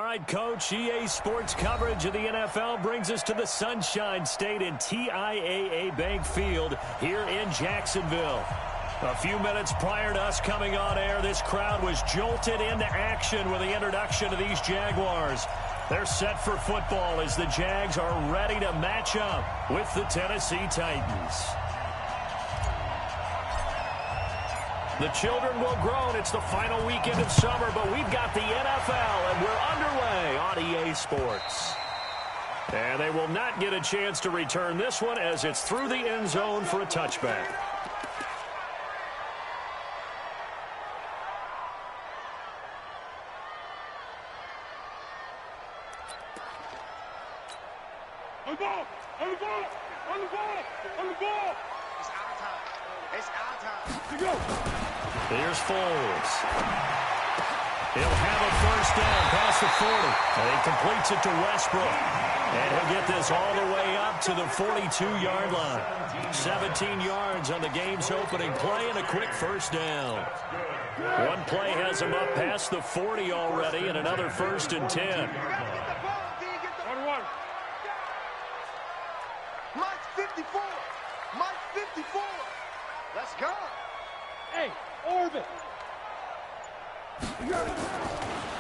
right, Coach. EA Sports coverage of the NFL brings us to the Sunshine State in TIAA Bank Field here in Jacksonville. A few minutes prior to us coming on air, this crowd was jolted into action with the introduction of these Jaguars. They're set for football as the Jags are ready to match up with the Tennessee Titans. The children will grow, and it's the final weekend of summer, but we've got the NFL, and we're underway on EA Sports. And they will not get a chance to return this one as it's through the end zone for a touchback. On the ball! On the ball! On the ball! On the ball! It's our time. It's our time. To go! Here's Foles. He'll have a first down past the 40. And he completes it to Westbrook. And he'll get this all the way up to the 42-yard line. 17 yards on the game's opening play and a quick first down. One play has him up past the 40 already and another 1st and 10. Mike 54. Mike 54. Let's go. Hey, orbit.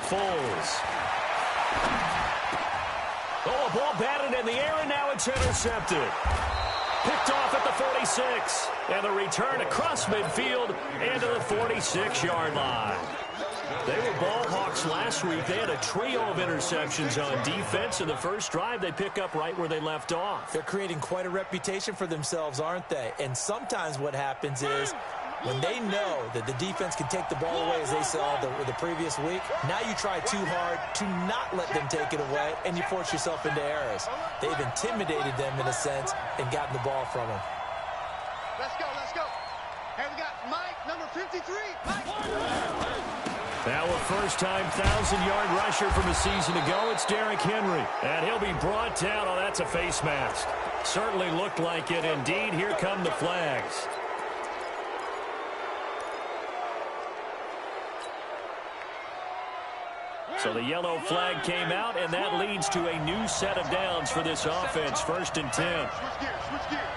Foles. Oh, a ball batted in the air, and now it's intercepted. Picked off at the 46. And the return across midfield and to the 46-yard line. They were ball hawks last week. They had a trio of interceptions on defense. In the first drive, they pick up right where they left off. They're creating quite a reputation for themselves, aren't they? And sometimes what happens is when they know that the defense can take the ball away, as they saw the previous week, now you try too hard to not let them take it away, and you force yourself into errors. They've intimidated them in a sense and gotten the ball from them. Let's go, let's go. And we got Mike, number 53. Mike. Now a first-time 1,000-yard rusher from a season ago. It's Derrick Henry. And he'll be brought down. Oh, that's a face mask. Certainly looked like it. Indeed, here come the flags. So the yellow flag came out, and that leads to a new set of downs for this offense. 1st and 10. Switch gears, switch gears.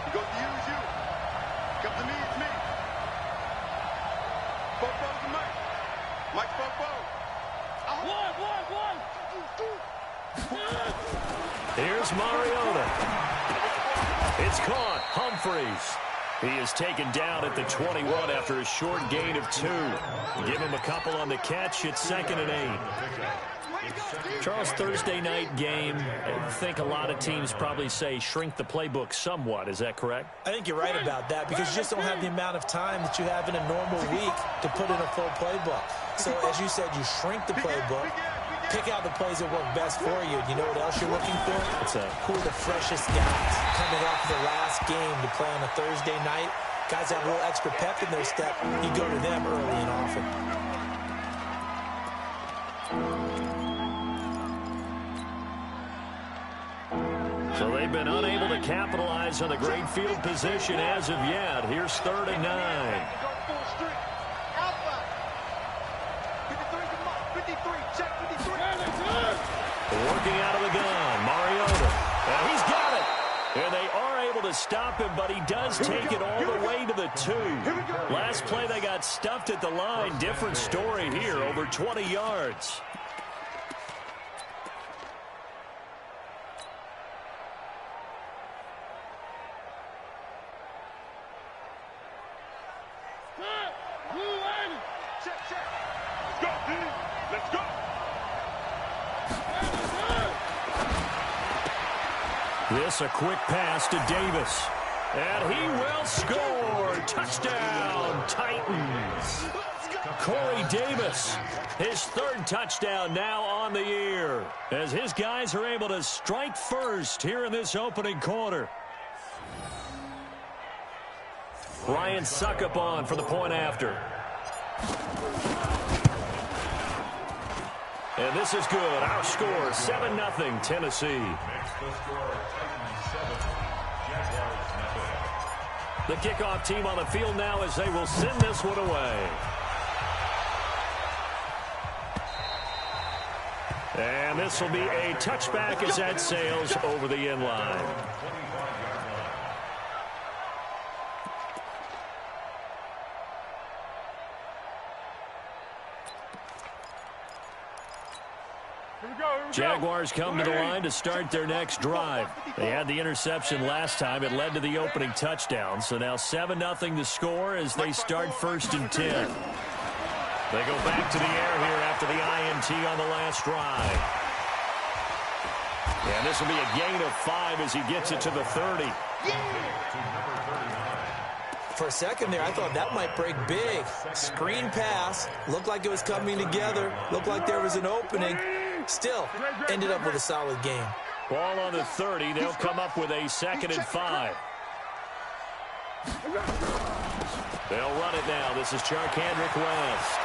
He goes to you, it's you. Comes to me, it's me. Fofo to Mike. Mike Fofo. One. Here's Mariota. It's caught. Humphreys. He is taken down at the 21 after a short gain of 2. Give him a couple on the catch. It's 2nd and 8. Charles, Thursday night game, I think a lot of teams probably say shrink the playbook somewhat. Is that correct? I think you're right about that because you just don't have the amount of time that you have in a normal week to put in a full playbook. So, as you said, you shrink the playbook, pick out the plays that work best for you. You know what else you're looking for? Who are the freshest guys coming off the last game to play on a Thursday night? Guys have a little extra pep in their step. You go to them early and often. So they've been unable to capitalize on the great field position as of yet. Here's 3rd and 9. Working out of the gun, Mariota. And he's got it. And they are able to stop him, but he does take it all the way to the 2. Last play, they got stuffed at the line. Different story here, over 20 yards. Let's go. This a quick pass to Davis. And he will score. Touchdown, Titans. Corey Davis, his 3rd touchdown now on the year, as his guys are able to strike first here in this opening quarter. Ryan Suckup on for the point after. And this is good. Our score, 7-0, Tennessee. The kickoff team on the field now as they will send this one away. And this will be a touchback as that sails over the end line. Jaguars come to the line to start their next drive. They had the interception last time. It led to the opening touchdown. So now 7-0 to score as they start 1st and 10. They go back to the air here after the INT on the last drive. And this will be a gain of 5 as he gets it to the 30. For a second there, I thought that might break big. Screen pass. Looked like it was coming together. Looked like there was an opening. Still, ended up with a solid game. Ball on the 30. They'll come up with a 2nd and 5. They'll run it now. This is Charkandrick West.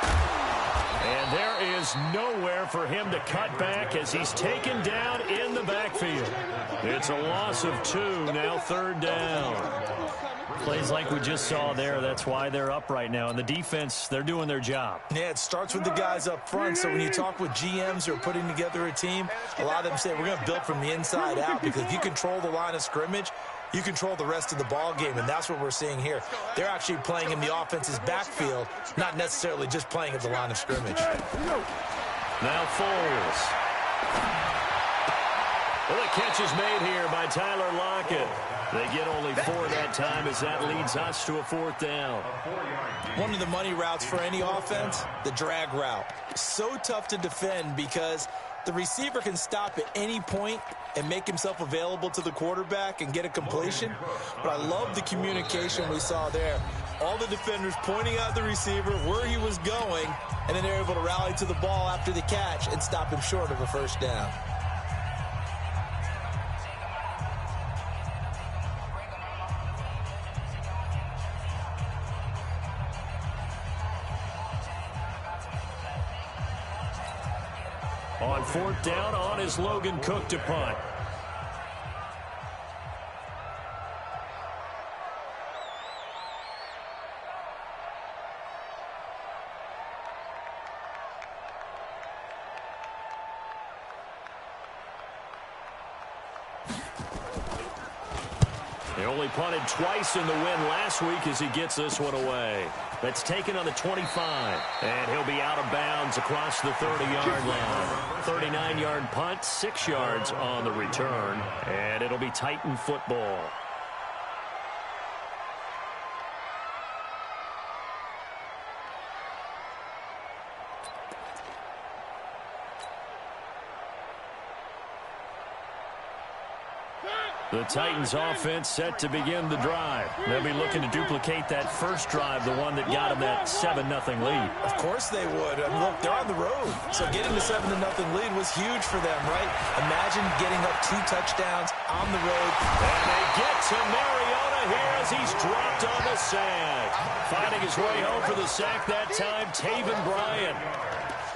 And there is nowhere for him to cut back as he's taken down in the backfield. It's a loss of 2, now 3rd down. Plays like we just saw there. That's why they're up right now. And the defense, they're doing their job. Yeah, it starts with the guys up front. So when you talk with GMs who are putting together a team, a lot of them say we're going to build from the inside out, because if you control the line of scrimmage, you control the rest of the ball game, and that's what we're seeing here. They're actually playing in the offense's backfield, not necessarily just playing at the line of scrimmage. Now Foles. Well, the catch is made here by Tyler Lockett. They get only 4 that time as that leads us to a 4th down. One of the money routes for any offense, the drag route. So tough to defend because the receiver can stop at any point and make himself available to the quarterback and get a completion. But I love the communication we saw there. All the defenders pointing out the receiver where he was going, and then they're able to rally to the ball after the catch and stop him short of a 1st down. On 4th down, on is Logan Cook to punt. He only punted twice in the win last week as he gets this one away. That's taken on the 25, and he'll be out of bounds across the 30-yard line. 39-yard punt, 6 yards on the return, and it'll be Titan football. The Titans offense set to begin the drive. They'll be looking to duplicate that first drive, the one that got them that 7-0 lead. Of course they would. I mean, look, they're on the road. So getting the 7-0 lead was huge for them, right? Imagine getting up 2 touchdowns on the road. And they get to Mariota here as he's dropped on the sack. Finding his way home for the sack that time, Taven Bryan.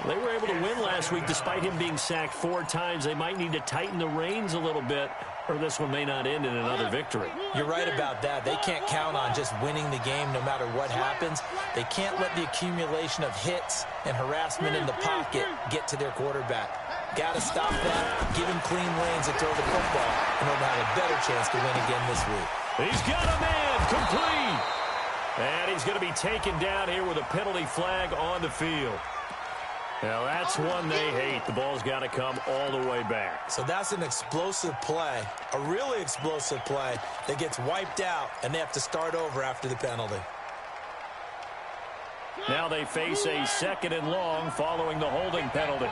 They were able to win last week despite him being sacked 4 times. They might need to tighten the reins a little bit, or this one may not end in another victory. You're right about that. They can't count on just winning the game no matter what happens. They can't let the accumulation of hits and harassment in the pocket get to their quarterback. Got to stop that, give him clean lanes to throw the football, and they'll have a better chance to win again this week. He's got a man, complete. And he's going to be taken down here with a penalty flag on the field. Now, that's one they hate. The ball's got to come all the way back. So that's an explosive play, a really explosive play that gets wiped out, and they have to start over after the penalty. Now they face a 2nd and long following the holding penalty.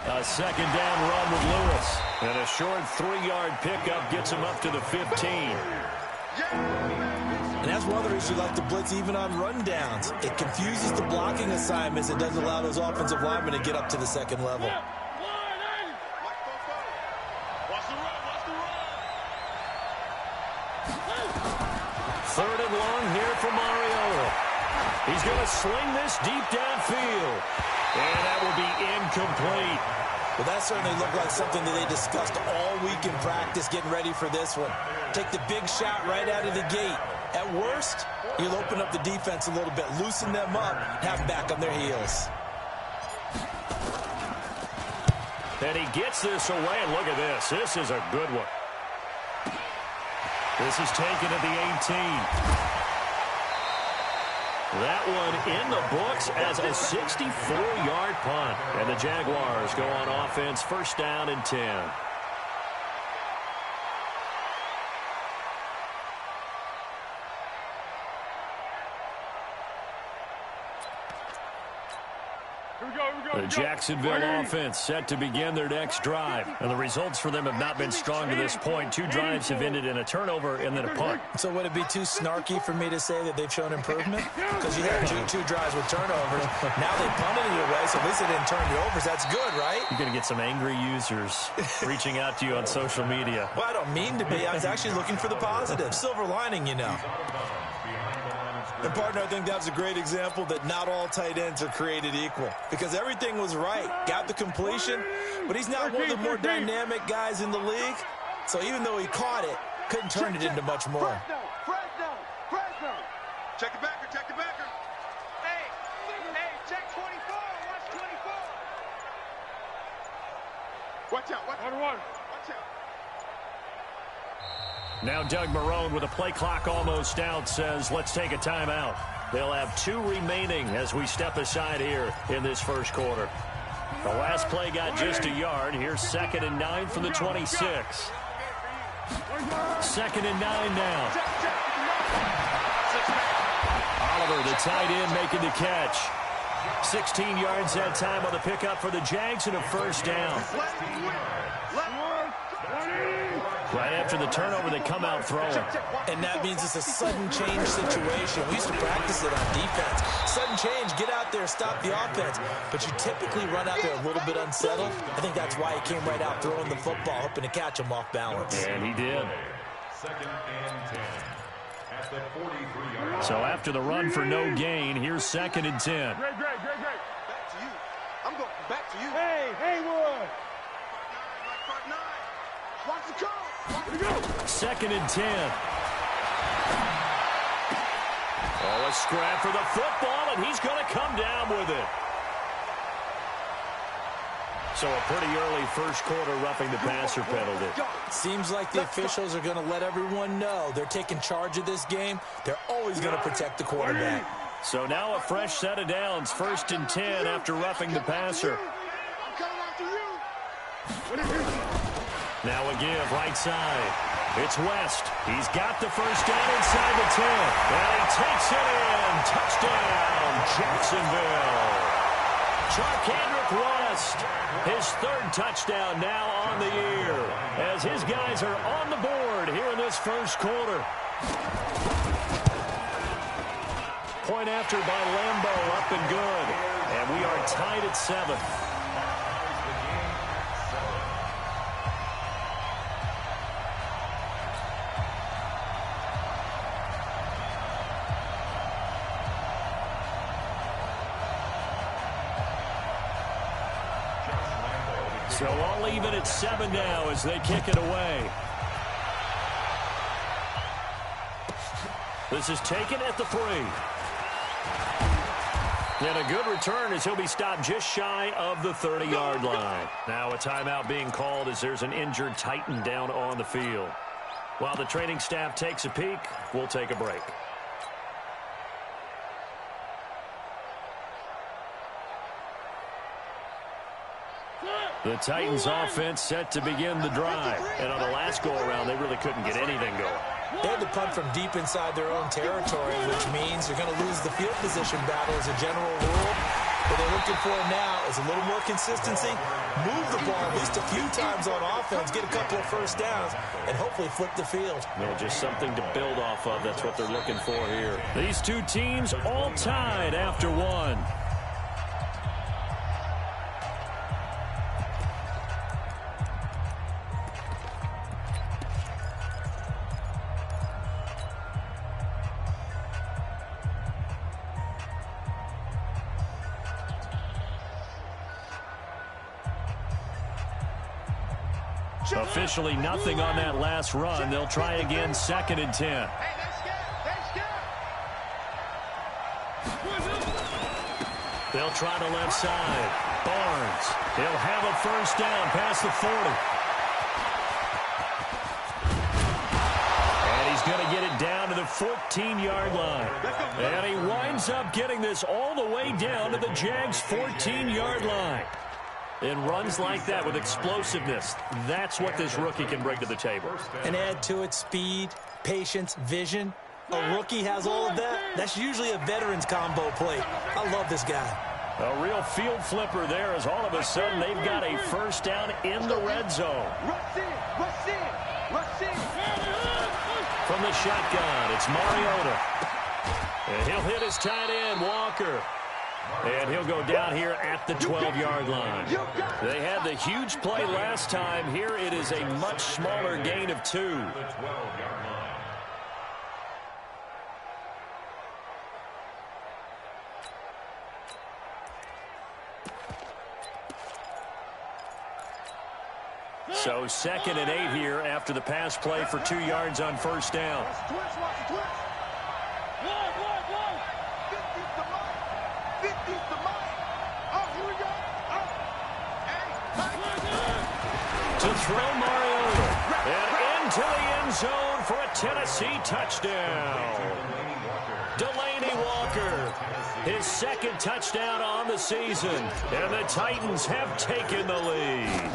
A 2nd down run with Lewis. And a short 3-yard pickup gets him up to the 15. And that's one of the reasons you like to blitz even on rundowns. It confuses the blocking assignments. It doesn't allow those offensive linemen to get up to the 2nd level. 3rd and long here for Mariota. He's going to sling this deep downfield. And that will be incomplete. Well, that certainly looked like something that they discussed all week in practice getting ready for this one. Take the big shot right out of the gate. At worst, you'll open up the defense a little bit, loosen them up, have them back on their heels. And he gets this away, and look at this. This is a good one. This is taken at the 18. That one in the books as a 64-yard punt. And the Jaguars go on offense, first down and 10. The Jacksonville offense set to begin their next drive. And the results for them have not been strong to this point. 2 drives have ended in a turnover and then a punt. So would it be too snarky for me to say that they've shown improvement? Because you had two drives with turnovers. Now they punted it away, so at least they didn't turn it over. That's good, right? You're going to get some angry users reaching out to you on social media. Well, I don't mean to be. I was actually looking for the positive. Silver lining, you know. And, partner, I think that was a great example that not all tight ends are created equal. Because everything was right. Got the completion, but he's not one of the more dynamic guys in the league. So even though he caught it, couldn't turn it into much more. Check the backer, check the backer. Hey, check 24, watch 24. Watch out, watch out. Watch out. Now Doug Marrone with a play clock almost out says, let's take a timeout. They'll have 2 remaining as we step aside here in this first quarter. The last play got just a yard. Here's 2nd and 9 from the 26. 2nd and 9 now. Oliver, the tight end, making the catch. 16 yards that time on the pickup for the Jags and a first down. Right after the turnover, they come out throwing. And that means it's a sudden change situation. We used to practice it on defense. Sudden change, get out there, stop the offense. But you typically run out there a little bit unsettled. I think that's why he came right out throwing the football, hoping to catch him off balance. And he did. 2nd and 10 at the 43-yard. So after the run for no gain, here's 2nd and 10. Great. Back to you. I'm going back to you. Hey, Haywood. Part 9. Watch the call. 2nd and 10. Oh, a scrap for the football, and he's going to come down with it. So a pretty early first quarter roughing the passer penalty. Seems like the officials are going to let everyone know they're taking charge of this game. They're always going to protect the quarterback. So now a fresh set of downs, 1st and 10 after roughing the passer. Now a give, right side. It's West. He's got the first down inside the 10. And he takes it in. Touchdown, Jacksonville. Charkandrick West, his 3rd touchdown now on the year. As his guys are on the board here in this first quarter. Point after by Lambeau, up and good. And we are tied at 7. So all even at 7 now as they kick it away. This is taken at the 3. And a good return as he'll be stopped just shy of the 30-yard line. Now a timeout being called as there's an injured Titan down on the field. While the training staff takes a peek, we'll take a break. The Titans offense set to begin the drive. And on the last go-around, they really couldn't get anything going. They had to punt from deep inside their own territory, which means you're going to lose the field position battle as a general rule. What they're looking for now is a little more consistency, move the ball at least a few times on offense, get a couple of first downs, and hopefully flip the field. Yeah, just something to build off of. That's what they're looking for here. These two teams all tied after 1. Officially nothing on that last run. They'll try again, 2nd and 10. They'll try the left side. Barnes. He'll have a first down past the 40. And he's going to get it down to the 14-yard line. And he winds up getting this all the way down to the Jags' 14-yard line. In runs like that with explosiveness, that's what this rookie can bring to the table. And add to it speed, patience, vision. A rookie has all of that. That's usually a veteran's combo play. I love this guy. A real field flipper there as all of a sudden they've got a first down in the red zone. From the shotgun, it's Mariota. And he'll hit his tight end, Walker. And he'll go down here at the 12-yard line. They had the huge play last time. Here it is a much smaller gain of 2. So 2nd and 8 here after the pass play for 2 yards on first down. To throw Mariota. And into the end zone for a Tennessee touchdown. Delaney Walker. His 2nd touchdown on the season. And the Titans have taken the lead.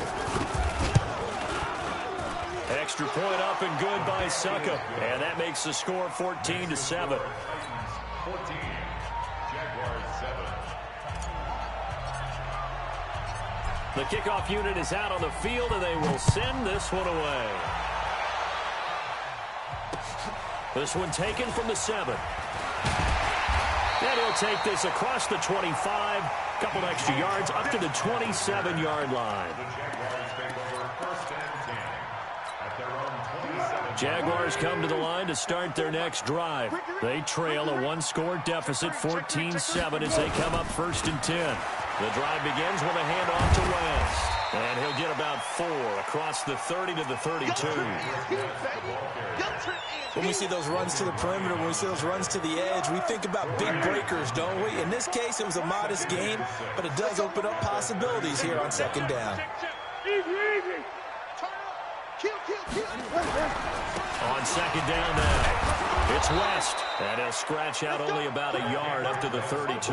Extra point up and good by Suckup. And that makes the score 14-7. 14. Jaguars 7. The kickoff unit is out on the field, and they will send this one away. This one taken from the 7. And he'll take this across the 25. Couple extra yards up to the 27-yard line. Jaguars come to the line to start their next drive. They trail a 1-score deficit, 14-7, as they come up 1st and 10. The drive begins with a handoff to West. And he'll get about 4 across the 30 to the 32. When we see those runs to the perimeter, when we see those runs to the edge, we think about big breakers, don't we? In this case, it was a modest gain, but it does open up possibilities here on 2nd down. On 2nd down now, it's West. And he'll scratch out only about a yard up to the 32.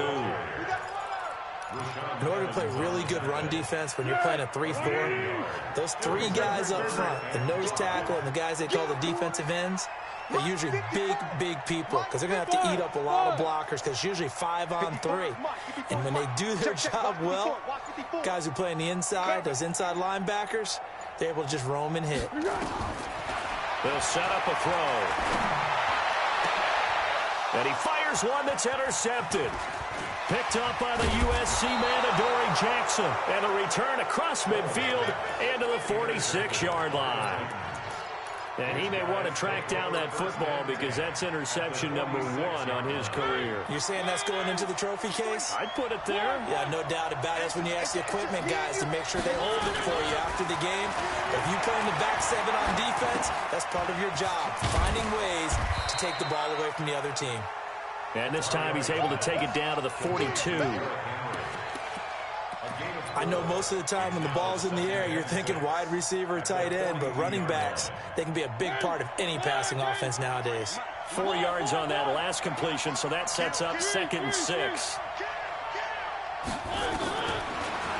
In order to play really good run defense when you're playing a 3-4, those 3 guys up front, the nose tackle and the guys they call the defensive ends, they're usually big people because they're going to have to eat up a lot of blockers because it's usually 5 on 3. And when they do their job well, guys who play on the inside, those inside linebackers, they're able to just roam and hit. They'll set up a throw. And he fires one that's intercepted. Picked up by the USC man, Adoree Jackson. And a return across midfield and to the 46-yard line. And he may want to track down that football because that's interception number 1 on his career. You're saying that's going into the trophy case? I'd put it there. Yeah, no doubt about it. That's when you ask the equipment guys to make sure they hold it for you after the game. If you play in the back 7 on defense, that's part of your job, finding ways to take the ball away from the other team. And this time he's able to take it down to the 42. I know most of the time when the ball's in the air, you're thinking wide receiver, tight end, but running backs, they can be a big part of any passing offense nowadays. 4 yards on that last completion, so that sets up 2nd and 6.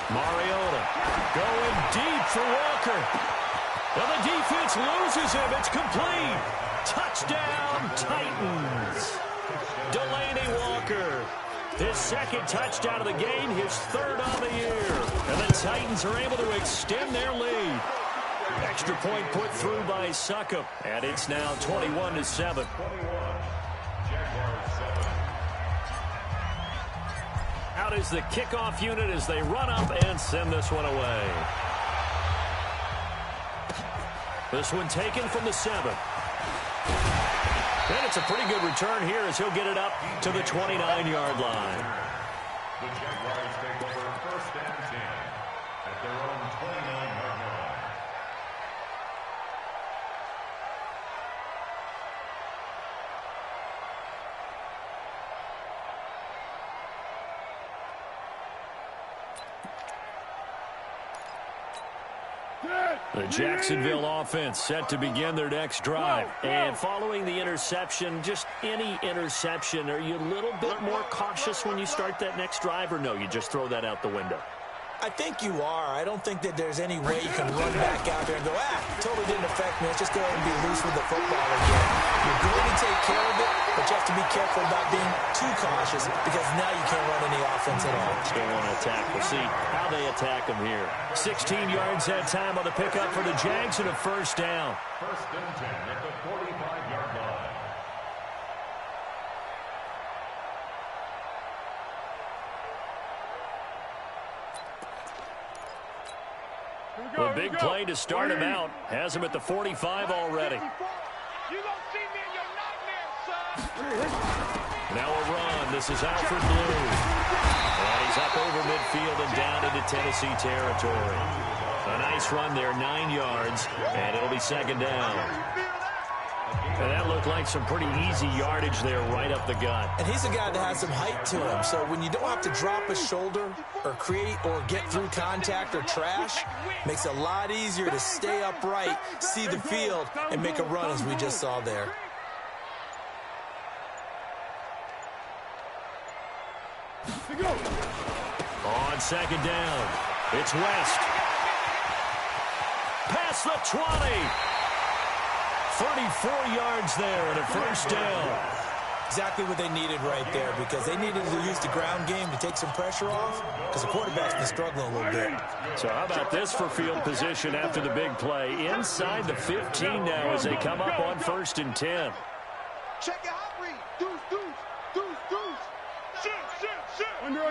Mariota going deep for Walker. And the defense loses him. It's complete. Touchdown, Titans. Delaney Walker. His 2nd touchdown of the game, his 3rd on the year. And the Titans are able to extend their lead. Extra point put through by Suckup. And it's now 21-7. Out is the kickoff unit as they run up and send this one away. This one taken from the 7. And it's a pretty good return here as he'll get it up to the 29-yard line. The Jaguars take over 1st and 10 at their own 29-yard line. The Jacksonville offense set to begin their next drive. And following the interception, just any interception, are you a little bit more cautious when you start that next drive, or no, you just throw that out the window? I think you are. I don't think that there's any way you can run back out there and go, totally didn't affect me. Let's just go ahead and be loose with the football again. You're going to take care of it, but you have to be careful about being too cautious because now you can't run any offense at all. Still want to attack. We'll see how they attack them here. 16 yards that time on the pickup for the Jags and a first down. First and 10 at the 45-yard line. The big play to start him out has him at the 45 already. You gonna see me in your nightmares, son. Now a run. This is Alfred Blue. And he's up over midfield and down into Tennessee territory. A nice run there, 9 yards, and it'll be second down. And that looked like some pretty easy yardage there right up the gut. And he's a guy that has some height to him. So when you don't have to drop a shoulder or create or get through contact or trash, makes it a lot easier to stay upright, see the field, and make a run as we just saw there. On second down, it's West. Past the 20. 34 yards there and a first down. Exactly what they needed right there because they needed to use the ground game to take some pressure off because the quarterback's been struggling a little bit. So how about this for field position after the big play? Inside the 15 now as they come up on first and 10. Check your hot read. Deuce, deuce, deuce, deuce. Shit. Under.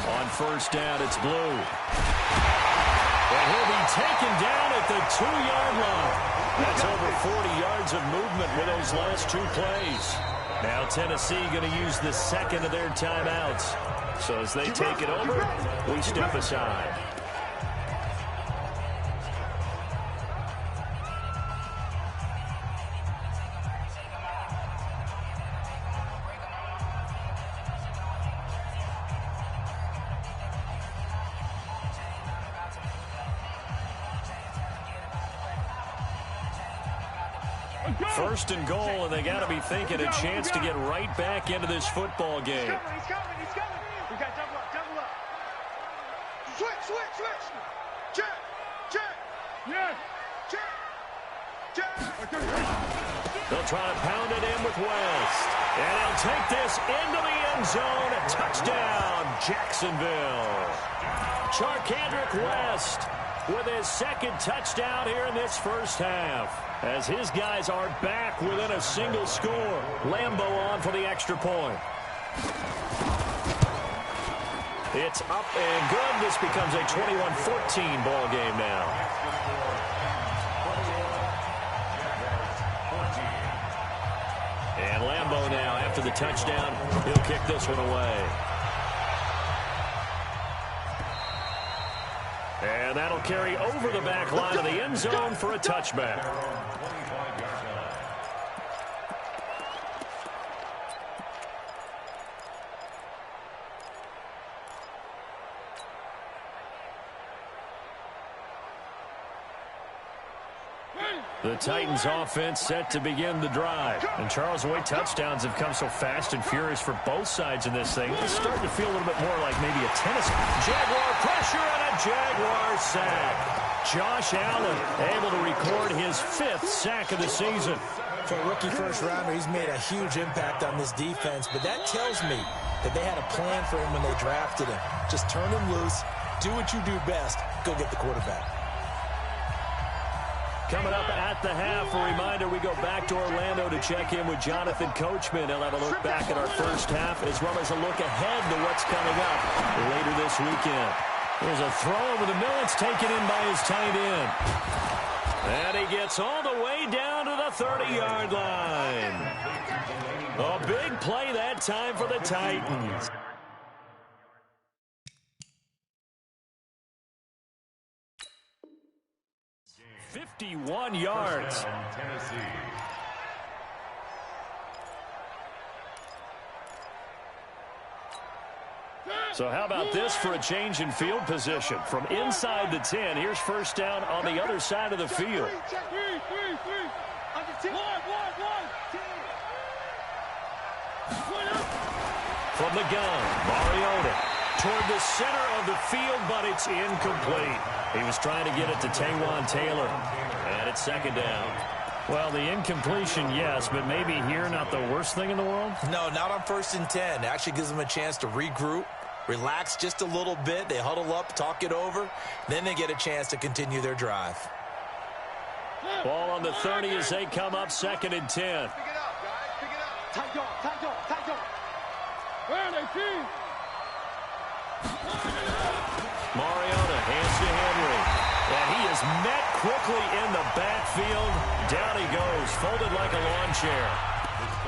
On first down, it's Blue. And he'll be taken down at the 2-yard line. That's over 40 yards of movement with those last 2 plays. Now Tennessee going to use the second of their timeouts. So as they take it over, we step aside. First and goal, and they got to be thinking a chance to get right back into this football game. He's coming. We got double up. Switch. Check. Yeah. Check. They'll try to pound it in with West. And he'll take this into the end zone. A touchdown, Jacksonville. Charkandrick West with his second touchdown here in this first half, as his guys are back within a single score. Lambeau on for the extra point. It's up and good. This becomes a 21-14 ball game now. And Lambeau now, after the touchdown, he'll kick this one away. And that'll carry over the back line of the end zone for a touchback. The Titans offense set to begin the drive. And Charles, the way touchdowns have come so fast and furious for both sides in this thing, it's starting to feel a little bit more like maybe a tennis. Jaguar pressure and a Jaguar sack. Josh Allen able to record his 5th sack of the season. For a rookie first rounder, he's made a huge impact on this defense, but that tells me that they had a plan for him when they drafted him. Just turn him loose, do what you do best, go get the quarterback. Coming up at the half, a reminder, we go back to Orlando to check in with Jonathan Coachman. He'll have a look back at our first half as well as a look ahead to what's coming up later this weekend. There's a throw over the middle. It's taken in by his tight end. And he gets all the way down to the 30-yard line. A big play that time for the Titans. 51 yards. Tennessee. So how about this for a change in field position? From inside the 10, here's first down on the other side of the field. From the gun, Mariota toward the center of the field, but it's incomplete. He was trying to get it to Taywan Taylor, and it's second down. Well, the incompletion, yes, but maybe here not the worst thing in the world? No, not on 1st and 10. It actually gives them a chance to regroup, relax just a little bit. They huddle up, talk it over. Then they get a chance to continue their drive. Ball on the 30 as they come up 2nd and 10. Pick it up, guys. Pick it up. Tight on. Where are they, team? Mariota hands to Henry. And he is met quickly in the backfield. Down he goes, folded like a lawn chair.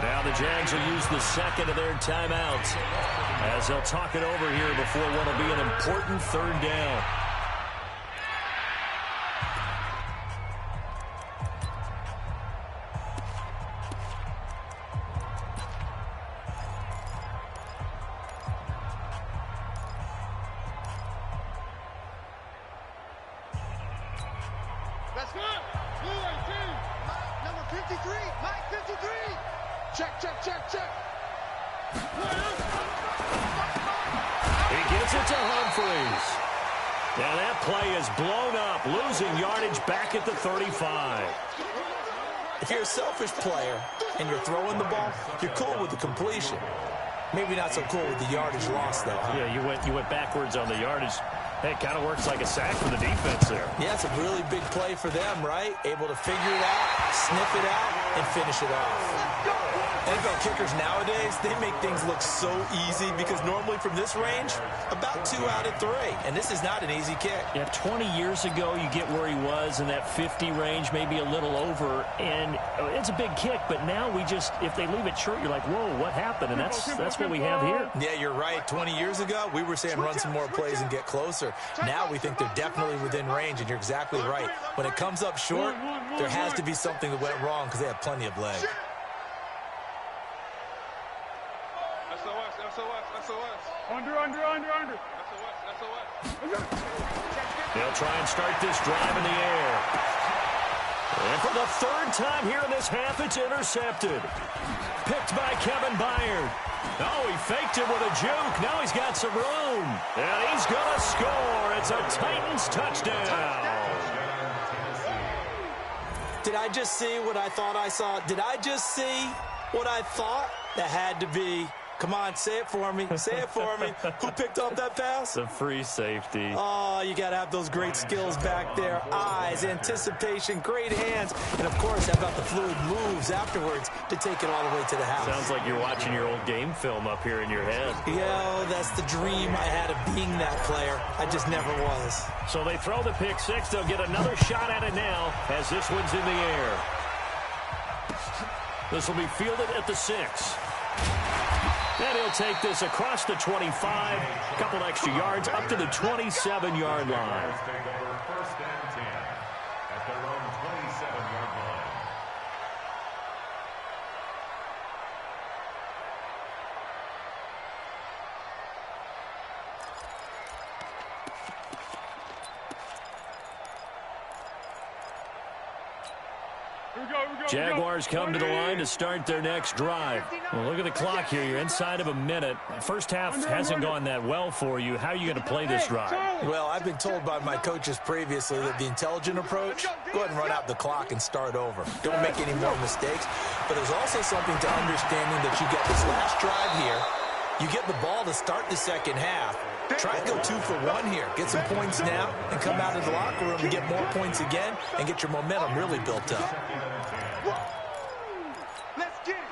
Now the Jags will use the second of their timeouts as they'll talk it over here before what will be an important 3rd down. That's good. Blue 18. Number 53. Mike 53. Check. He gets it to Humphries. And that play is blown up, losing yardage back at the 35. If you're a selfish player and you're throwing the ball, you're cool with the completion. Maybe not so cool with the yardage loss, though. Huh? Yeah, you went backwards on the yardage. Hey, it kind of works like a sack for the defense there. Yeah, it's a really big play for them, right? Able to figure it out, sniff it out, and finish it off. NFL kickers nowadays, they make things look so easy because normally from this range, about 2 out of 3. And this is not an easy kick. Yeah, 20 years ago, you get where he was in that 50 range, maybe a little over. And it's a big kick, but now we just, if they leave it short, you're like, whoa, what happened? And that's what we have here. Yeah, you're right. 20 years ago, we were saying run some more plays and get closer. Now we think they're definitely within range, and you're exactly right. When it comes up short, there has to be something that went wrong because they have plenty of leg. SOS. Under. SOS. They'll try and start this drive in the air. And for the 3rd time here in this half, it's intercepted. Picked by Kevin Byard. Oh, he faked it with a juke. Now he's got some room. And he's going to score. It's a Titans touchdown. Did I just see what I thought I saw? Did I just see what I thought? That had to be. Come on, say it for me. Say it for me. Who picked up that pass? The free safety. Oh, you got to have those great skills back there. Eyes, anticipation, great hands. And, of course, how about the fluid moves afterwards to take it all the way to the house? Sounds like you're watching your old game film up here in your head. Yo, that's the dream I had of being that player. I just never was. So they throw the pick six. They'll get another shot at it now as this one's in the air. This will be fielded at the 6. And he'll take this across the 25, a couple extra yards up to the 27-yard line. First and 10 at their own 27-yard line. Jaguars come to the line to start their next drive. Well, look at the clock here. You're inside of a minute. First half hasn't gone that well for you. How are you going to play this drive? Well, I've been told by my coaches previously that the intelligent approach, go ahead and run out the clock and start over. Don't make any more mistakes. But there's also something to understanding that you get this last drive here. You get the ball to start the second half. Try and go 2 for 1 here. Get some points now and come out of the locker room and get more points again and get your momentum really built up. Let's get it.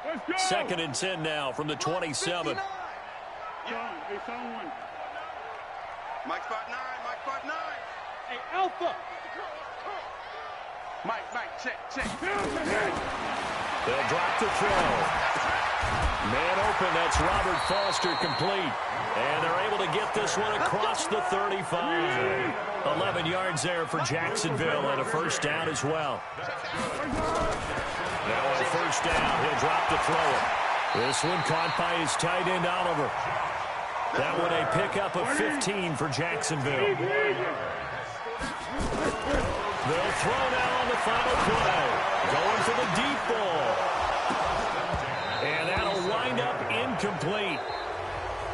Let's go. 2nd and 10 now from the 27. Mike spot 9. Hey, Alpha. Mike, check. They'll drop the throw. Man open, that's Robert Foster complete. And they're able to get this one across the 35. 11 yards there for Jacksonville and a first down as well. Now on first down, he'll drop to throw it. This one caught by his tight end, Oliver. That one a pickup of 15 for Jacksonville. They'll throw now on the final play. Going for the deep ball. And that'll wind up incomplete.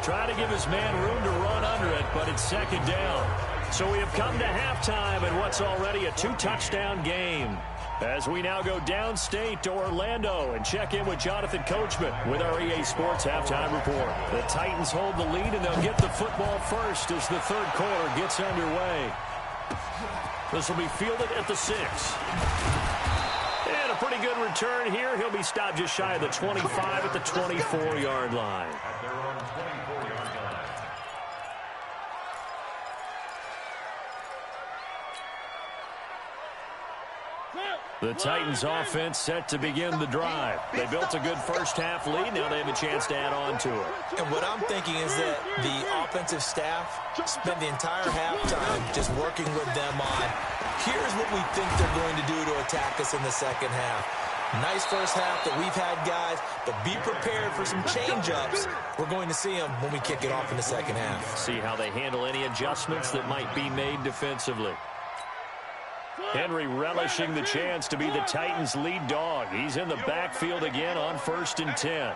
Trying to give his man room to run under it, but it's second down. So we have come to halftime in what's already a 2-touchdown game. As we now go downstate to Orlando and check in with Jonathan Coachman with our EA Sports Halftime Report. The Titans hold the lead, and they'll get the football first as the third quarter gets underway. This will be fielded at the 6. And a pretty good return here. He'll be stopped just shy of the 25 at the 24-yard line. At their own 24-yard line. The Titans offense set to begin the drive. They built a good first half lead. Now they have a chance to add on to it. And what I'm thinking is that the offensive staff spent the entire halftime just working with them on, here's what we think they're going to do to attack us in the second half. Nice first half that we've had, guys, but be prepared for some change-ups. We're going to see them when we kick it off in the second half. See how they handle any adjustments that might be made defensively. Henry relishing the chance to be the Titans' lead dog. He's in the backfield again on 1st and 10.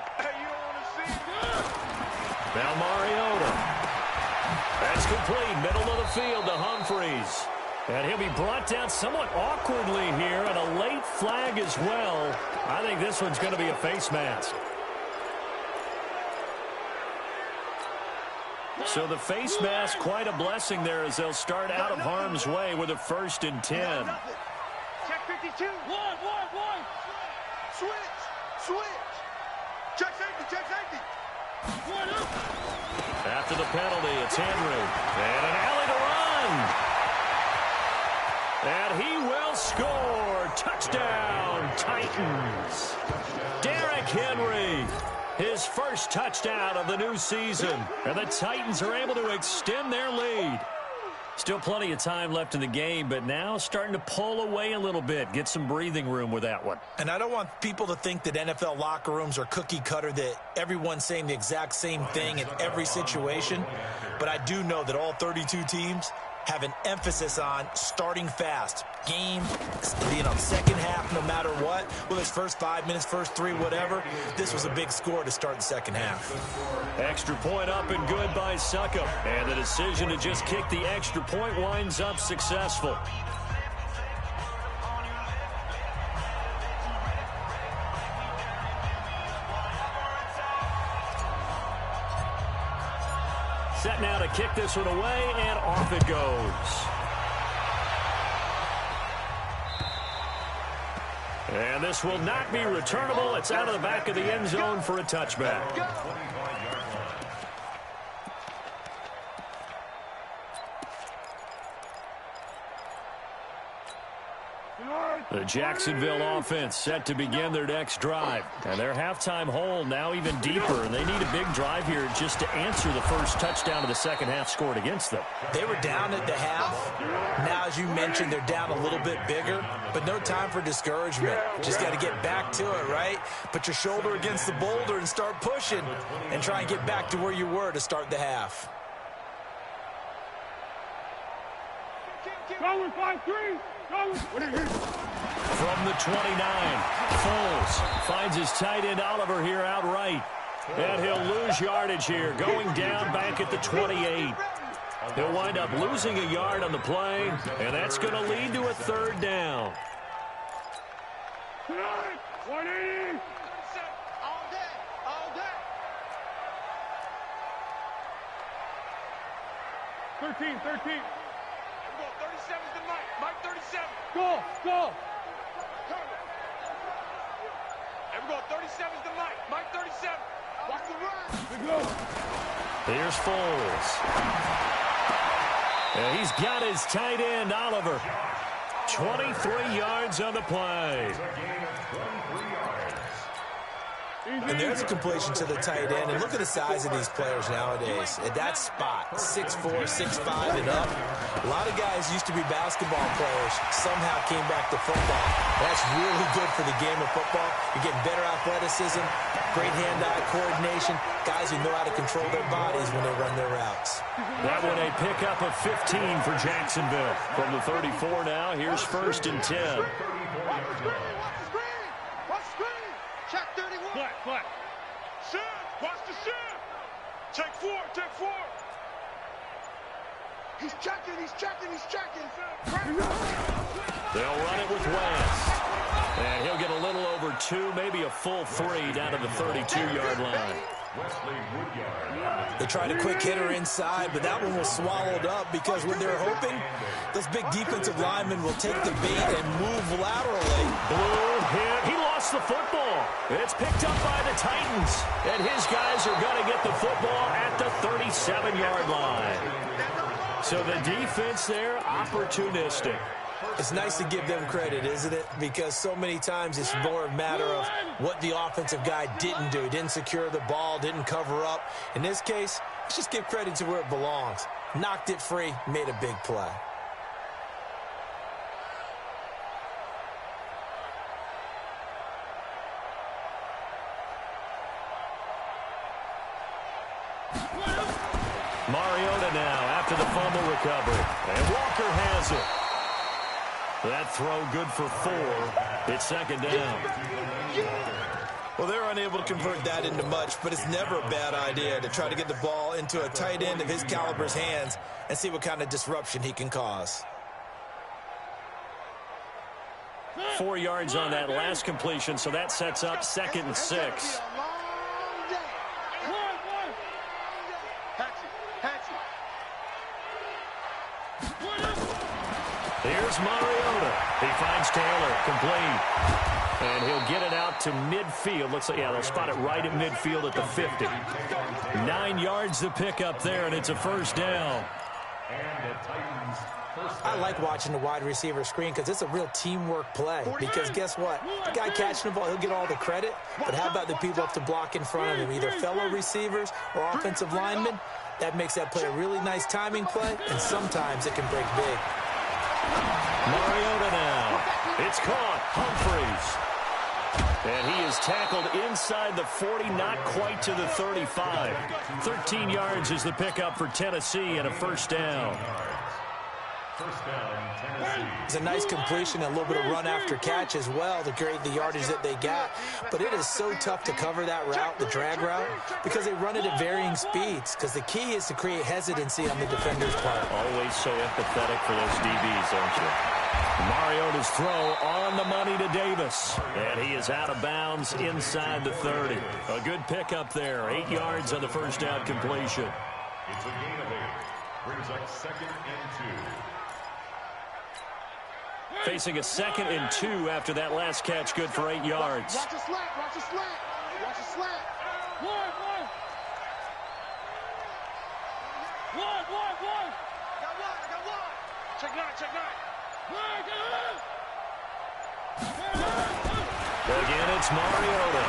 Now Mariota. That's complete. Middle of the field to Humphreys. And he'll be brought down somewhat awkwardly here, and a late flag as well. I think this one's going to be a face mask. So the face mask, quite a blessing there as they'll start out of harm's way with a 1st and 10. Check 52. One. Switch. Check safety. One up. After the penalty, it's Henry. And an alley to run. And he will score. Touchdown, Titans. Derrick Henry. His first touchdown of the new season. And the Titans are able to extend their lead. Still plenty of time left in the game, but now starting to pull away a little bit. Get some breathing room with that one. And I don't want people to think that NFL locker rooms are cookie cutter, that everyone's saying the exact same thing in every situation. But I do know that all 32 teams have an emphasis on starting fast. Game, second half, no matter what. Whether it's first 5 minutes, first 3, whatever. This was a big score to start the second half. Extra point up and good by Succop. And the decision to just kick the extra point winds up successful. Set now to kick this one away, and off it goes. And this will not be returnable. It's out of the back of the end zone for a touchback. The Jacksonville offense set to begin their next drive. And their halftime hole now even deeper. And they need a big drive here just to answer the first touchdown of the second half scored against them. They were down at the half. Now, as you mentioned, they're down a little bit bigger. But no time for discouragement. Just got to get back to it, right? Put your shoulder against the boulder and start pushing. And try and get back to where you were to start the half. Going 5-3. From the 29, Foles finds his tight end Oliver here outright. And he'll lose yardage here, going down back at the 28. He'll wind up losing a yard on the play, and that's going to lead to a third down. 180. All day. 13. 37's the Mike 37. Go. And we go 37's the Mike 37. Watch the run. Here's Foles. And he's got his tight end, Oliver. 23 yards on the play. And there's a completion to the tight end. And look at the size of these players nowadays. At that spot, 6'4", 6'5", and up. A lot of guys used to be basketball players, somehow came back to football. That's really good for the game of football. You're getting better athleticism, great hand-eye coordination, guys who know how to control their bodies when they run their routes. That one a pickup of 15 for Jacksonville. From the 34 now, here's 1st and 10. Check 31. Black. Shift. Watch the shift. Take 4. He's checking. They'll run it with West. And he'll get a little over 2, maybe a full 3 down to the 32-yard line. They tried a quick hitter inside, but that one was swallowed up because what they're hoping, those big defensive linemen will take the bait and move laterally. Blue hit. He lost the football. It's picked up by the Titans. And his guys are going to get the football at the 37-yard line. So the defense there, opportunistic. It's nice to give them credit, isn't it? Because so many times it's more a matter of what the offensive guy didn't do. Didn't secure the ball, didn't cover up. In this case, let's just give credit to where it belongs. Knocked it free, made a big play. Mariota now after the fumble recovery. And Walker has it. That throw good for 4. It's 2nd down. Well, they're unable to convert that into much, but it's never a bad idea to try to get the ball into a tight end of his caliber's hands and see what kind of disruption he can cause. 4 yards on that last completion, so that sets up 2nd and 6. Here's Mariota. He finds Taylor, complete. And he'll get it out to midfield. Looks like, yeah, they'll spot it right at midfield at the 50. 9 yards to pick up there, and it's a 1st down. I like watching the wide receiver screen because it's a real teamwork play. Because guess what? The guy catching the ball, he'll get all the credit. But how about the people up to block in front of him, either fellow receivers or offensive linemen? That makes that play a really nice timing play, and sometimes it can break big. Mariota now. It's caught. Humphreys. And he is tackled inside the 40, not quite to the 35. 13 yards is the pickup for Tennessee and a 1st down. It's a nice completion, a little bit of run after catch as well to create the yardage that they got. But it is so tough to cover that route, the drag route, because they run it at varying speeds. Because the key is to create hesitancy on the defender's part. Always so empathetic for those DBs, aren't you? Mariota's throw on the money to Davis. And he is out of bounds inside the 30. A good pickup there. 8 yards on the 1st down completion. It's a gain of 8. Brings up 2nd and 2. Facing a 2nd and 2 after that last catch, good for 8 yards. Watch a slant. Watch a slant. One. I got one. Check 9. Again, it's Mariota.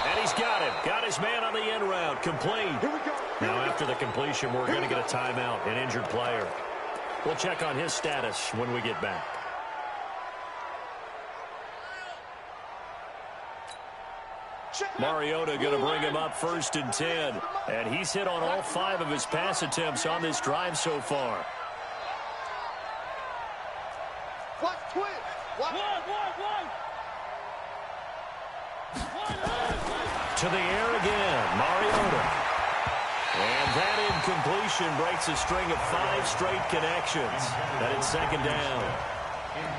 And he's got him. Got his man on the end route. Complete. Here we go. Now, after the completion, we're going to get a timeout, an injured player. We'll check on his status when we get back. Mariota going to bring him up 1st and 10. And he's hit on all 5 of his pass attempts on this drive so far. Watch twin. One. To the air again, Mariota. And that incompletion breaks a string of 5 straight connections. That is 2nd down.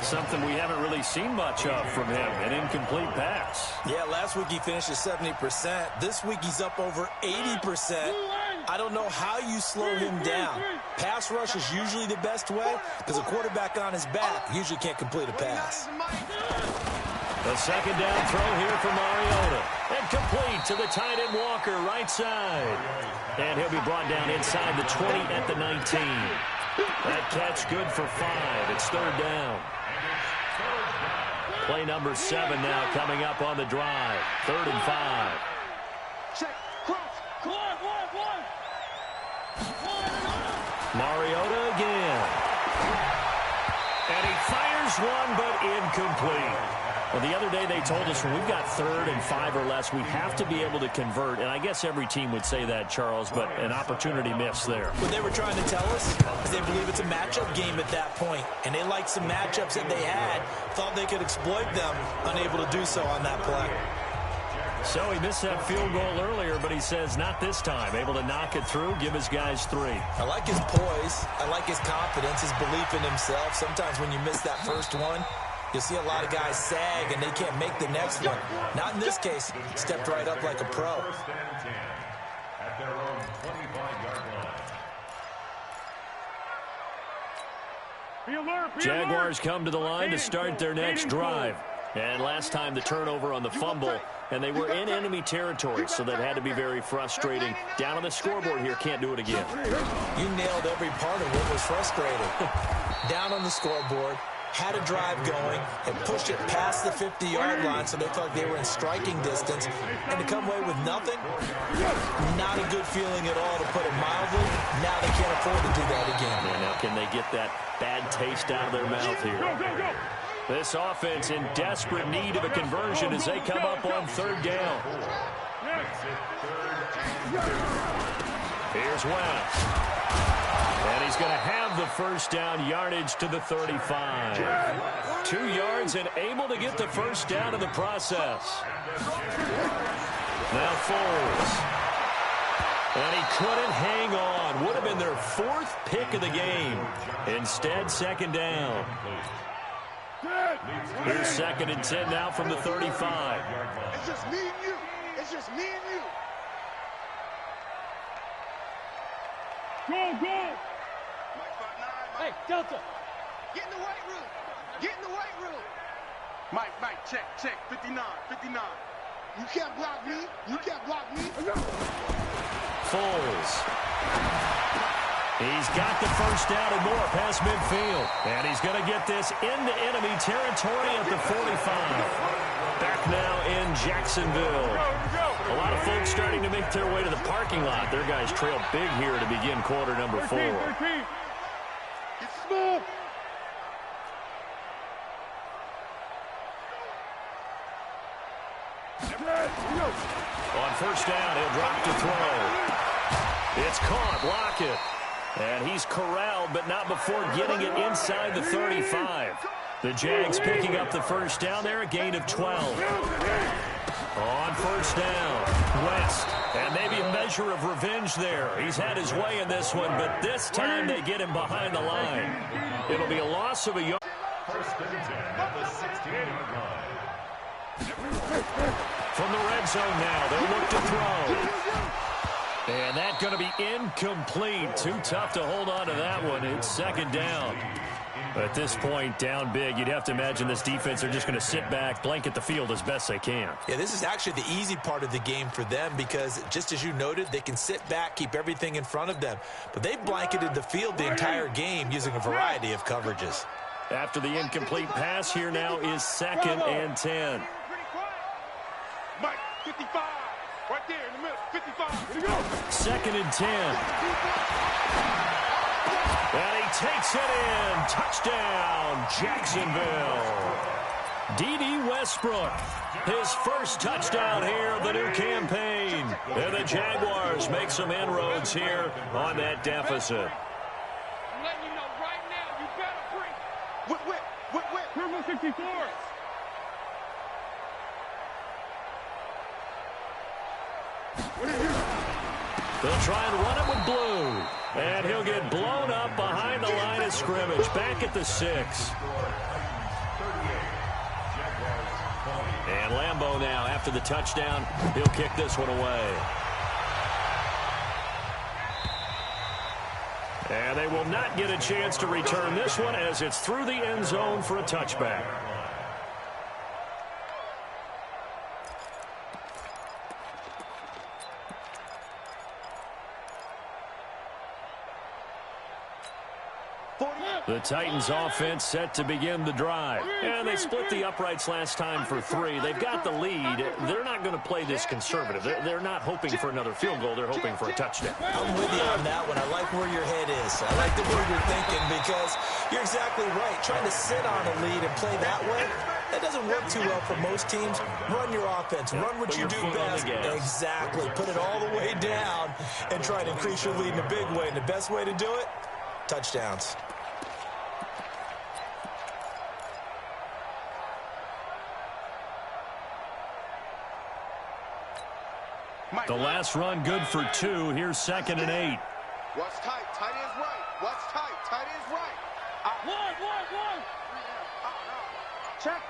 Something we haven't really seen much of from him, an incomplete pass. Yeah, last week he finished at 70%. This week he's up over 80%. I don't know how you slow him down. Pass rush is usually the best way because a quarterback on his back usually can't complete a pass. The 2nd down throw here for Mariota. And complete to the tight end Walker, right side. And he'll be brought down inside the 20 at the 19. That catch good for 5. It's 3rd down. Play number 7 now coming up on the drive. 3rd and 5. Check. Cross. Come on. Mariota again. And he fires one, but incomplete. Well, the other day they told us when we've got 3rd and 5 or less, we have to be able to convert. And I guess every team would say that, Charles, but an opportunity missed there. What they were trying to tell us is they believe it's a matchup game at that point. And they liked some matchups that they had, thought they could exploit them, unable to do so on that play. So he missed that field goal earlier, but he says not this time. Able to knock it through, give his guys 3. I like his poise. I like his confidence, his belief in himself. Sometimes when you miss that first one, you'll see a lot of guys sag and they can't make the next one. Not in this case. Stepped right up like a pro. First and 10 at their own 25-yard line. Jaguars come to the line to start their next drive. And last time the turnover on the fumble, and they were in enemy territory, so that had to be very frustrating. Down on the scoreboard here, can't do it again. You nailed every part of what was frustrating. Down on the scoreboard, had a drive going, and pushed it past the 50-yard line so they felt like they were in striking distance. And to come away with nothing, not a good feeling at all, to put it mildly. Now they can't afford to do that again. And now can they get that bad taste out of their mouth here? This offense in desperate need of a conversion as they come up on 3rd down. Here's West. And he's going to have the first down, yardage to the 35. 2 yards and able to get the first down in the process. Now Foles. And he couldn't hang on. Would have been their 4th pick of the game. Instead, 2nd down. Here's 2nd and 10 now from the 35. It's just me and you. It's just me and you. Go. Hey, Delta. Get in the weight room. Get in the weight room. Mike, check. 59. You can't block me. Foles. He's got the first down and more past midfield. And he's going to get this into enemy territory at the 45. Back now in Jacksonville. A lot of folks starting to make their way to the parking lot. Their guys trail big here to begin quarter number 4. It's small. On first down, he'll drop to throw. It's caught. Lockett. And he's corralled, but not before getting it inside the 35. The Jags picking up the first down there, a gain of 12. On first down, West. And maybe a measure of revenge there. He's had his way in this one, but this time they get him behind the line. It'll be a loss of a yard. First and 10 at the 16-yard line. From the red zone now, they'll look to throw. And that's going to be incomplete. Too tough to hold on to that one. It's 2nd down. At this point, down big, you'd have to imagine this defense are just going to sit back, blanket the field as best they can. Yeah, this is actually the easy part of the game for them because, just as you noted, they can sit back, keep everything in front of them. But they've blanketed the field the entire game using a variety of coverages. After the incomplete pass, here now is 2nd and 10. Mike, 55. Right there in the middle. 55. Here we go. 2nd and 10. And he takes it in. Touchdown, Jacksonville. D.D. Westbrook, his first touchdown here of the new campaign. And the Jaguars make some inroads here on that deficit. I'm letting you know right now, you better bring. Whip. Turbo 64. They'll try and run it with Blue. And he'll get blown up behind the line of scrimmage. Back at the 6. And Lambeau now, after the touchdown, he'll kick this one away. And they will not get a chance to return this one as it's through the end zone for a touchback. The Titans offense set to begin the drive. And they split the uprights last time for 3. They've got the lead. They're not going to play this conservative. They're not hoping for another field goal. They're hoping for a touchdown. I'm with you on that one. I like where your head is. I like the way you're thinking because you're exactly right. Trying to sit on a lead and play that way, that doesn't work too well for most teams. Run your offense. Run what you do best. Exactly. Put it all the way down and try to increase your lead in a big way. And the best way to do it, touchdowns. The last run good for 2. Here's 2nd and 8. What's tight? Tight is right. What's tight? Tight is right. One. Check.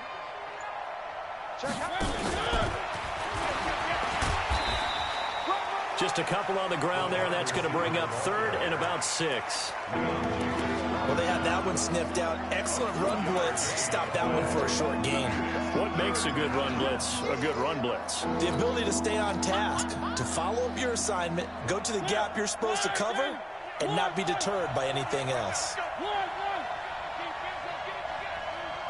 Just a couple on the ground there. That's going to bring up 3rd and about 6. Well, they had that one sniffed out. Excellent run blitz. Stop that one for a short gain. What makes a good run blitz a good run blitz? The ability to stay on task, to follow up your assignment, go to the gap you're supposed to cover, and not be deterred by anything else.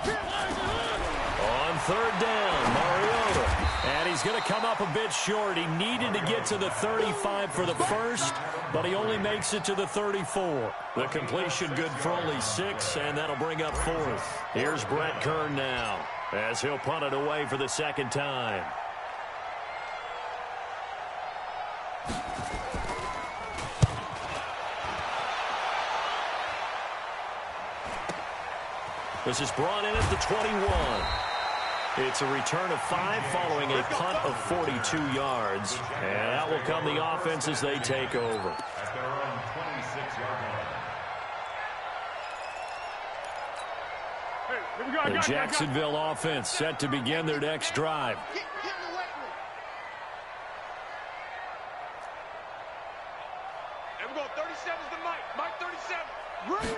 On 3rd down, Mariota. And he's going to come up a bit short. He needed to get to the 35 for the first, but he only makes it to the 34. The completion good for only 6, and that'll bring up 4th. Here's Brett Kern now, as he'll punt it away for the 2nd time. This is brought in at the 21. It's a return of 5 following a punt of 42 yards. And that will come the offense as they take over. At their own 26-yard line. The Jacksonville offense set to begin their next drive. Get in the weight room. And we go 37's the Mike. Mike 37. Ready?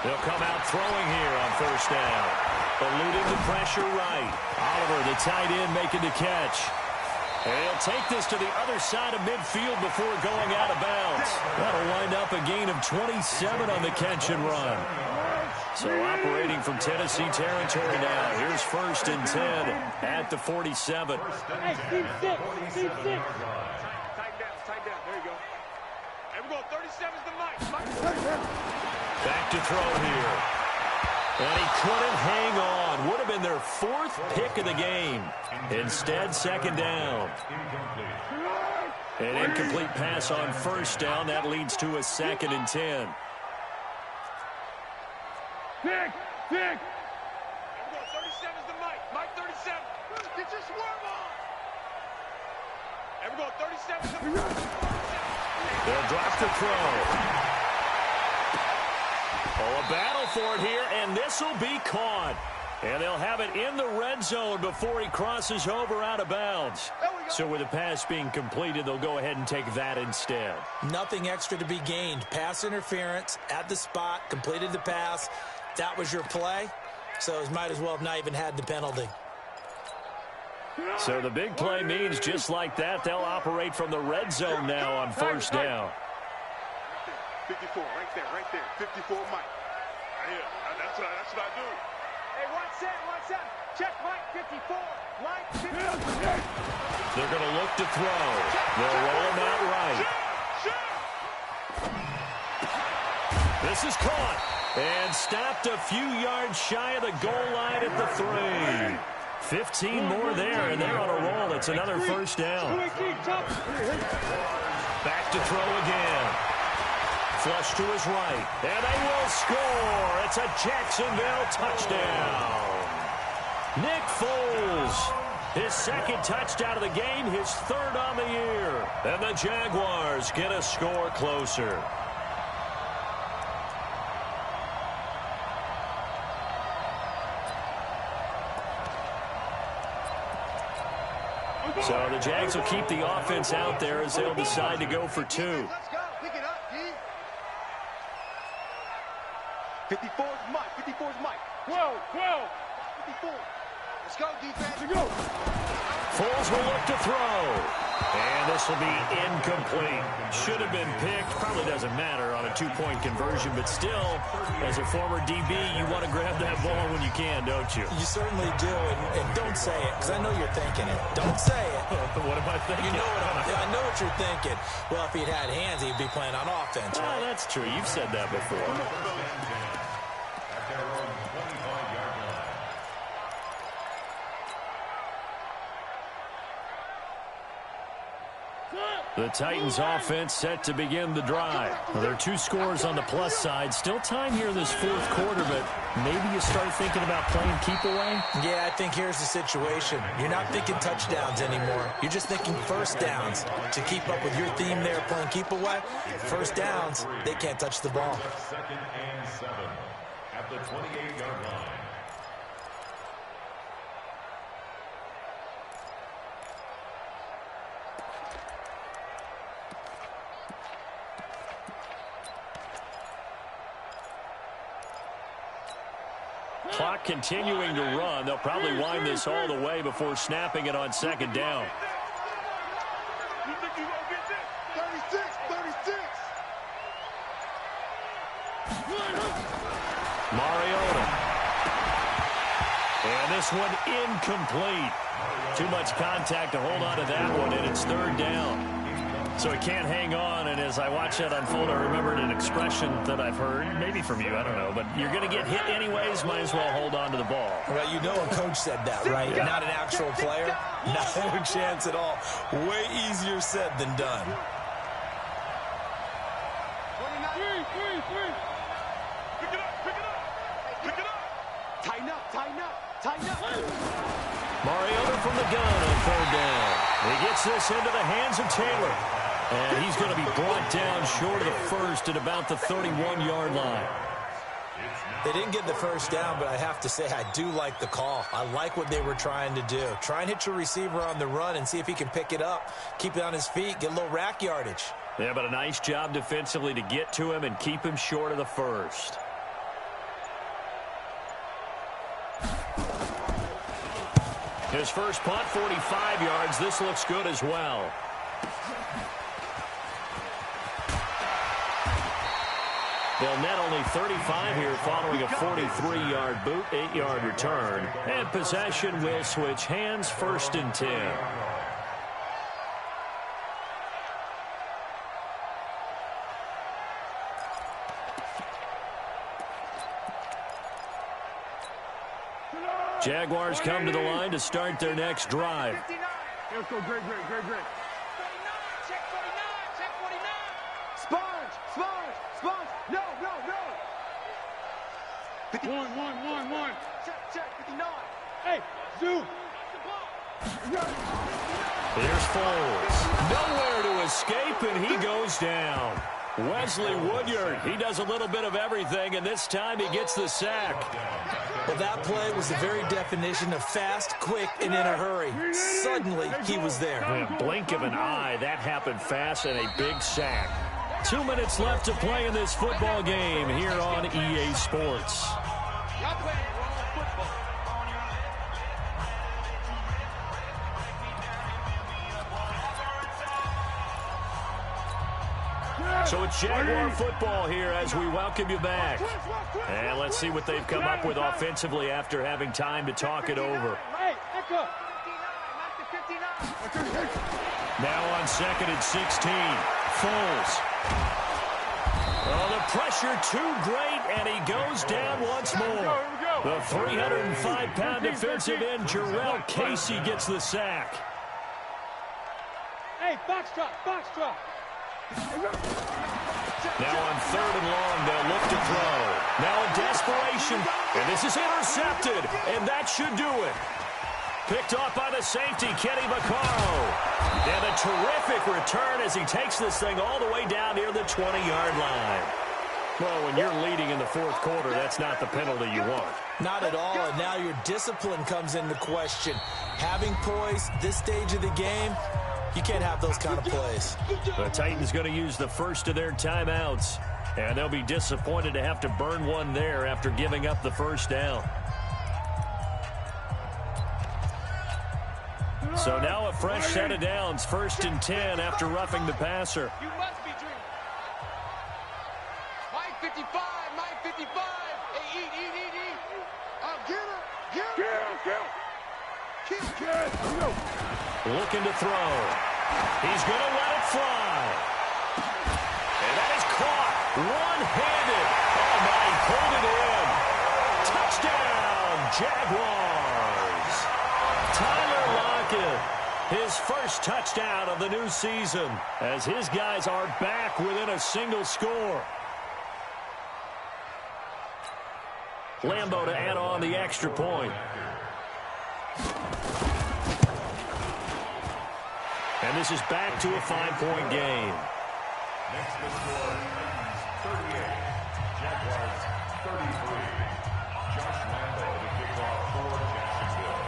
They'll come out throwing here on 1st down. Eluding the pressure right. Oliver, the tight end, making the catch. And he'll take this to the other side of midfield before going out of bounds. That'll wind up a gain of 27 on the catch and run. So operating from Tennessee territory now. Here's 1st and 10 at the 47. Tight down. There you go. And we go 37's the Mike. Back to throw here. And he couldn't hang on. Would have been their 4th pick of the game. Instead, 2nd down. An incomplete pass on 1st down. That leads to a 2nd and 10. Pick. And we go 37's the Mike. Mike 37. Get your swerve on. And we go 37's the They'll drop the throw. Oh, a battle for it here, and this will be caught. And they'll have it in the red zone before he crosses over out of bounds. So with the pass being completed, they'll go ahead and take that instead. Nothing extra to be gained. Pass interference at the spot, completed the pass. That was your play, so it might as well have not even had the penalty. So the big play means just like that, they'll operate from the red zone now on 1st down. 54, right there. 54, Mike. Yeah, that's what I do. Hey, watch that. Check Mike, 54. Mike, 54. They're going to look to throw. They'll roll him out right. This is caught. And stopped a few yards shy of the goal line at the 3. 15 more there, and they're on a roll. It's another 1st down. Back to throw again. Flush to his right, and they will score. It's a Jacksonville touchdown. Nick Foles, his 2nd touchdown of the game, his 3rd on the year. And the Jaguars get a score closer. So the Jags will keep the offense out there as they'll decide to go for 2. Let's go. Pick it up, D. 54's Mike. 54's Mike. 12. 54. Let's go, defense. Let's go. Foles will look to throw. And the pass will be incomplete. Should have been picked. Probably doesn't matter on a two-point conversion, but still, as a former DB, you want to grab that ball when you can, don't you? You certainly do, and don't say it, because I know you're thinking it. Don't say it. What am I thinking? You know I know what you're thinking. Well, if he'd had hands, he'd be playing on offense, right? Oh, that's true. You've said that before. The Titans offense set to begin the drive. Well, there are two scores on the plus side. Still time here in this fourth quarter, but maybe you start thinking about playing keep away? Yeah, I think here's the situation. You're not thinking touchdowns anymore. You're just thinking first downs. To keep up with your theme there playing keep away, first downs, they can't touch the ball. 2nd and 7 at the 28-yard line. Clock continuing to run. They'll probably wind this all the way before snapping it on second down. You think you gonna get this? 36, 36. Mariota. And this one incomplete. Too much contact to hold on to that one, and it's third down. So he can't hang on, and as I watch that unfold, I remembered an expression that I've heard, maybe from you, I don't know, but you're going to get hit anyways, might as well hold on to the ball. Right, you know a coach said that, right? Yeah. Not an actual player. No chance at all. Way easier said than done. 29. Pick it up, pick it up, pick it up. Tighten up, tighten up, tighten up. Mariota from the gun on third down. He gets this into the hands of Taylor. And he's going to be brought down short of the first at about the 31-yard line. They didn't get the first down, but I have to say I do like the call. I like what they were trying to do. Try and hit your receiver on the run and see if he can pick it up. Keep it on his feet, get a little rack yardage. Yeah, but a nice job defensively to get to him and keep him short of the first. His first punt, 45 yards. This looks good as well. They'll net only 35 here following a 43-yard boot, 8-yard return. And possession will switch hands, 1st and 10. Jaguars come to the line to start their next drive. Let's go, great. 49, check 49. Sponge. No. 1. Check, 59. Hey, zoom. Here's Foles. Nowhere to escape, and he goes down. Wesley Woodyard, he does a little bit of everything, and this time he gets the sack. Well, that play was the very definition of fast, quick, and in a hurry. Suddenly, he was there. In a blink of an eye, that happened fast, and a big sack. 2 minutes left to play in this football game here on EA Sports. Y'all playing wrong football. So it's Jaguar football here as we welcome you back. And let's see what they've come up with offensively after having time to talk it over. Now on 2nd and 16. Foles. Oh, the pressure too great, and he goes down once more. The 305-pound defensive end, Jarrell Casey, gets the sack. Hey, box drop. Now on 3rd and long, they'll look to throw. Now in desperation, and this is intercepted, and that should do it. Picked off by the safety, Kenny Vaccaro. And a terrific return as he takes this thing all the way down near the 20-yard line. Well, when you're leading in the fourth quarter, that's not the penalty you want. Not at all, and now your discipline comes into question. Having poise this stage of the game, you can't have those kind of plays. The Titans going to use the first of their timeouts, and they'll be disappointed to have to burn one there after giving up the first down. So now a fresh set of downs, 1st and 10 after roughing the passer. You must be dreaming. Mike 55, Mike 55. Hey, eat. Get him. Looking to throw. He's going to let it fly. And that is caught. One-handed. Oh, my, he pulled it in. Touchdown, Jaguars. Tyler Lockett, his first touchdown of the new season, as his guys are back within a single score. Lambeau to add on the extra point. And this is back to a 5-point game. Next to score, Titans 38, Jaguars 33. Josh Lambeau to kick off for Jacksonville.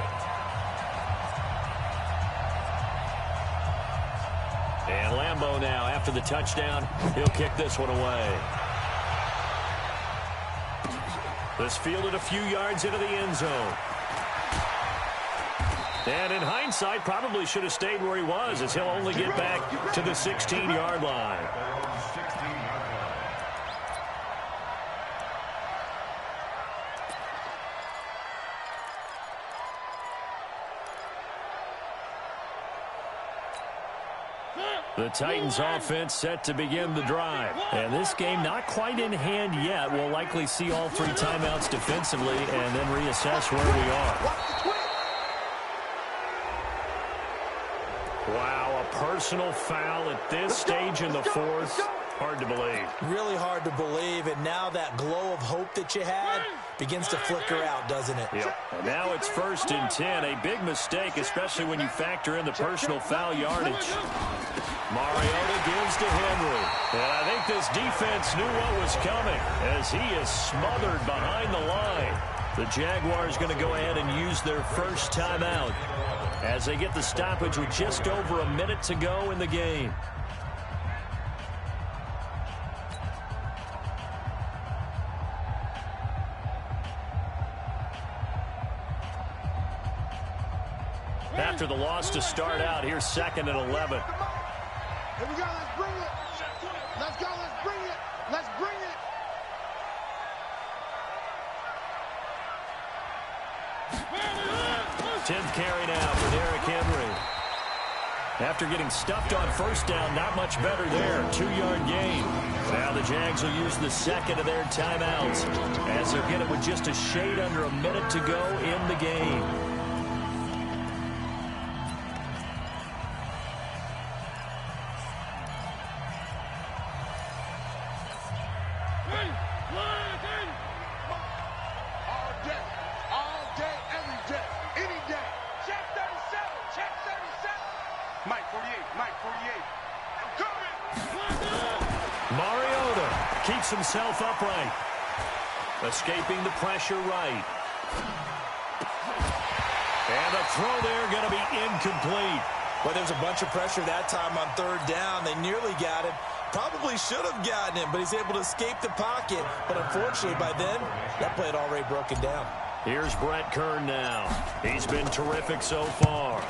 And Lambeau now, after the touchdown, he'll kick this one away. This fielded a few yards into the end zone. And in hindsight, probably should have stayed where he was, as he'll only get back to the 16-yard line. The Titans offense set to begin the drive. And this game not quite in hand yet. We'll likely see all 3 timeouts defensively and then reassess where we are. Wow, a personal foul at this stage in the 4th. Hard to believe. Really hard to believe, and now that glow of hope that you had begins to flicker out, doesn't it? Yep. And now it's 1st and 10. A big mistake, especially when you factor in the personal foul yardage. Mariota gives to Henry. And I think this defense knew what was coming, as he is smothered behind the line. The Jaguars going to go ahead and use their first timeout as they get the stoppage with just over a minute to go in the game. After the loss to start out, here's 2nd and 11. Here we go, let's bring it. Let's go, let's bring it. Let's bring it. Tenth carry now for Derrick Henry. After getting stuffed on 1st down, not much better there. 2-yard gain. Now the Jags will use the 2nd of their timeouts as they're getting with just a shade under a minute to go in the game. Himself upright. Escaping the pressure right. And the throw there going to be incomplete. Well, there's a bunch of pressure that time on 3rd down. They nearly got him. Probably should have gotten him, but he's able to escape the pocket. But unfortunately, by then, that play had already broken down. Here's Brett Kern now. He's been terrific so far.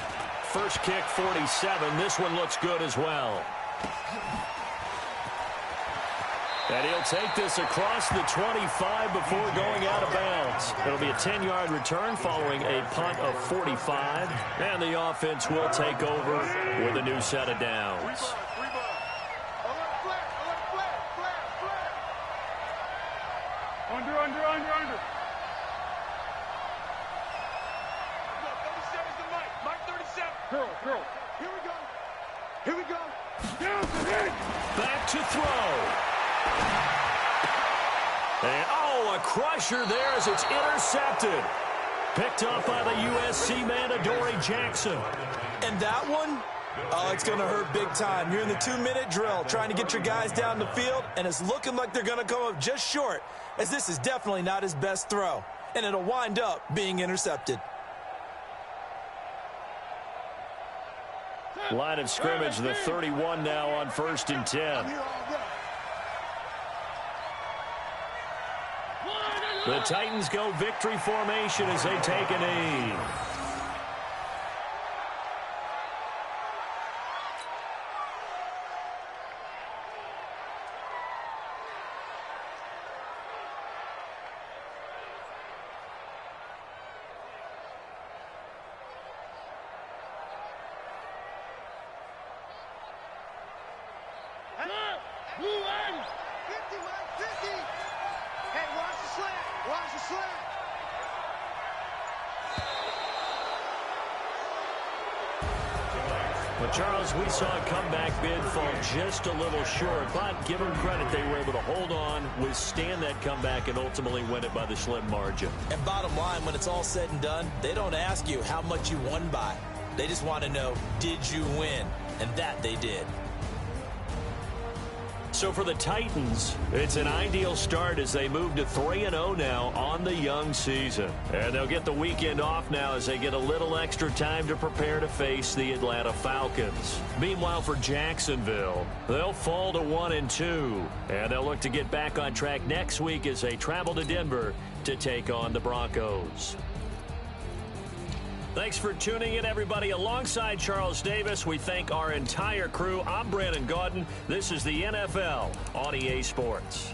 First kick, 47. This one looks good as well. And he'll take this across the 25 before going out of bounds. It'll be a 10-yard return following a punt of 45. And the offense will take over with a new set of downs. Under. 37's the Mike. Mike 37. Curl. Here we go. Down to hit. Back to throw. And, a crusher there as it's intercepted. Picked up by the USC man, Adoree Jackson. And that one, it's going to hurt big time. You're in the 2-minute drill trying to get your guys down the field, and it's looking like they're going to come up just short, as this is definitely not his best throw. And it'll wind up being intercepted. Line of scrimmage, the 31 now on 1st and 10. The Titans go victory formation as they take a knee. Blue end. 50, Mike, 50. Hey, watch the slant. Watch the slant. Well, Charles, we saw a comeback bid fall just a little short, but give them credit, they were able to hold on, withstand that comeback, and ultimately win it by the slim margin. And bottom line, when it's all said and done, they don't ask you how much you won by. They just want to know, did you win? And that they did. So for the Titans, it's an ideal start as they move to 3-0 now on the young season. And they'll get the weekend off now as they get a little extra time to prepare to face the Atlanta Falcons. Meanwhile, for Jacksonville, they'll fall to 1-2. And they'll look to get back on track next week as they travel to Denver to take on the Broncos. Thanks for tuning in, everybody. Alongside Charles Davis, we thank our entire crew. I'm Brandon Gaudin. This is the NFL on EA Sports.